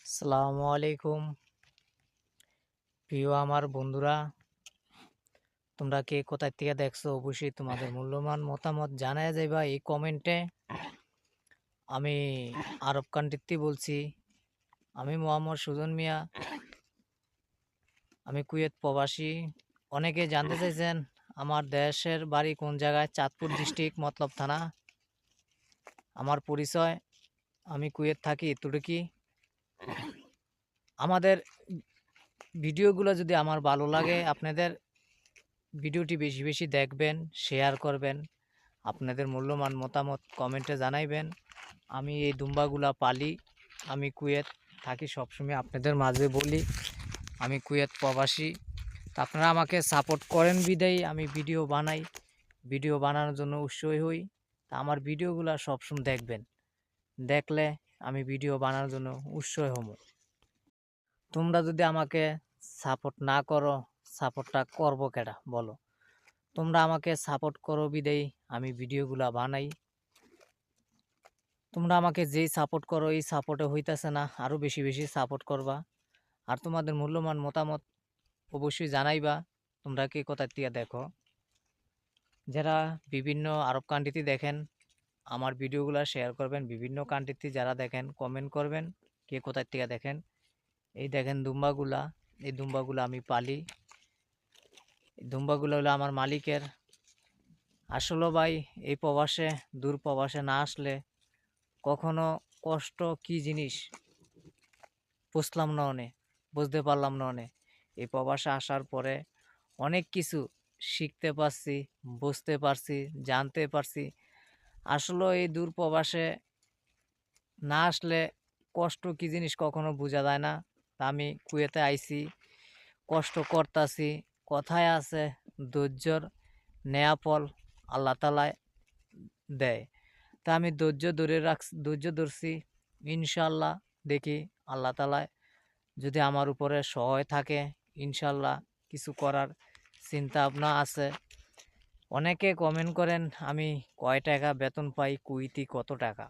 আসসালামু আলাইকুম প্রিয় আমার বন্ধুরা, তোমরা কে কোথায় থেকে দেখছো? অবশ্যই তোমাদের মূল্যবান মতামত জানায় যাইবা এই কমেন্টে। আমি আরব কান্ট্রিতে বলছি। আমি মোহাম্মদ সুজন মিয়া। আমি কুয়েত প্রবাসী। অনেকে জানতে চাইছেন আমার দেশের বাড়ি কোন জায়গায়। চাঁদপুর ডিস্ট্রিক্ট, মতলব থানা। আমার পরিচয়, আমি কুয়েত থাকি, তুর্কি। আমাদের ভিডিওগুলো যদি আমার ভালো লাগে, আপনাদের ভিডিওটি বেশি বেশি দেখবেন, শেয়ার করবেন, আপনাদের মূল্যবান মতামত কমেন্টে জানাইবেন। আমি এই দুম্বাগুলা পালি, আমি কুয়েত থাকি, সবসময় আপনাদের মাঝে বলি আমি কুয়েত প্রবাসী। তা আপনারা আমাকে সাপোর্ট করেন বিদায়ী আমি ভিডিও বানাই, ভিডিও বানানোর জন্য উৎসাহী হই। তা আমার ভিডিওগুলো সবসময় দেখবেন, দেখলে আমি ভিডিও বানানোর জন্য উৎসাহী হব। তোমরা যদি আমাকে সাপোর্ট না করো, সাপোর্টটা করবো কেডা বলো? তোমরা আমাকে সাপোর্ট করো বিদায়ী আমি ভিডিওগুলা বানাই। তোমরা আমাকে যেই সাপোর্ট করো এই সাপোর্টে হইতাছে না, আরও বেশি বেশি সাপোর্ট করবা। আর তোমাদের মূল্যবান মতামত অবশ্যই জানাইবা। তোমরা কে কোথায় থেকে দেখো? যারা বিভিন্ন আরব কান্ট্রিতে দেখেন আমার ভিডিওগুলো শেয়ার করবেন। বিভিন্ন কান্ট্রিতে যারা দেখেন কমেন্ট করবেন কে কোথায় থেকে দেখেন। এই দেখেন দুম্বাগুলা, এই দুম্বাগুলো আমি পালি। এই দুম্বাগুলো হলো আমার মালিকের। আসলে ভাই, এই প্রবাসে, দূর প্রবাসে না আসলে কখনো কষ্ট কি জিনিস বুঝলাম না, বুঝতে পারলাম না। এই প্রবাসে আসার পরে অনেক কিছু শিখতে পারছি, বুঝতে পারছি, জানতে পারছি। আসলে এই দূর প্রবাসে না আসলে কষ্ট কি জিনিস কখনো বোঝা যায় না। তা আমি কুয়েতে আইছি, কষ্ট করতাছি। কথায় আছে ধৈর্যর নেয়া ফল আল্লাহ তালায় দেয়। তা আমি ধৈর্য ধরছি। ইনশাল্লাহ দেখি আল্লাহ তালায় যদি আমার উপরে সহায় থাকে, ইনশাল্লাহ কিছু করার চিন্তা ভাবনা আছে। অনেকে কমেন্ট করেন আমি কয় টাকা বেতন পাই, কুয়েতে কত টাকা।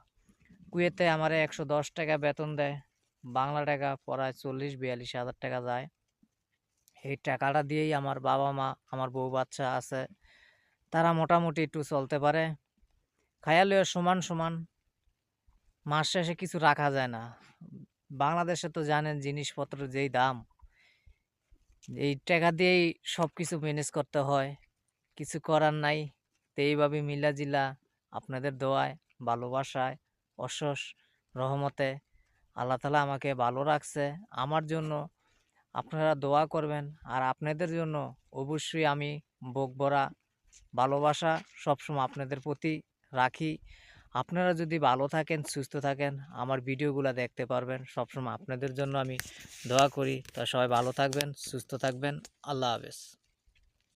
কুয়েতে আমার 110 টাকা বেতন দেয়, বাংলা টাকা প্রায় 40-42 হাজার টাকা যায়। এই টাকাটা দিয়েই আমার বাবা মা, আমার বউ বাচ্চা আছে, তারা মোটামুটি একটু চলতে পারে। খায়ালেও সমান সমান, মাস শেষে কিছু রাখা যায় না। বাংলাদেশে তো জানেন জিনিসপত্র যেই দাম, এই টাকা দিয়েই সব কিছু ম্যানেজ করতে হয়, কিছু করার নাই। তো এইভাবে মিলাজিলা আপনাদের দোয়ায়, ভালোবাসায়, অশেষ রহমতে আল্লাহ তালা আমাকে ভালো রাখছে। আমার জন্য আপনারা দোয়া করবেন, আর আপনাদের জন্য অবশ্যই আমি বুক ভরা ভালোবাসা সবসময় আপনাদের প্রতি রাখি। আপনারা যদি ভালো থাকেন, সুস্থ থাকেন, আমার ভিডিওগুলো দেখতে পারবেন। সবসময় আপনাদের জন্য আমি দোয়া করি। তা সবাই ভালো থাকবেন, সুস্থ থাকবেন। আল্লাহ হাফেজ।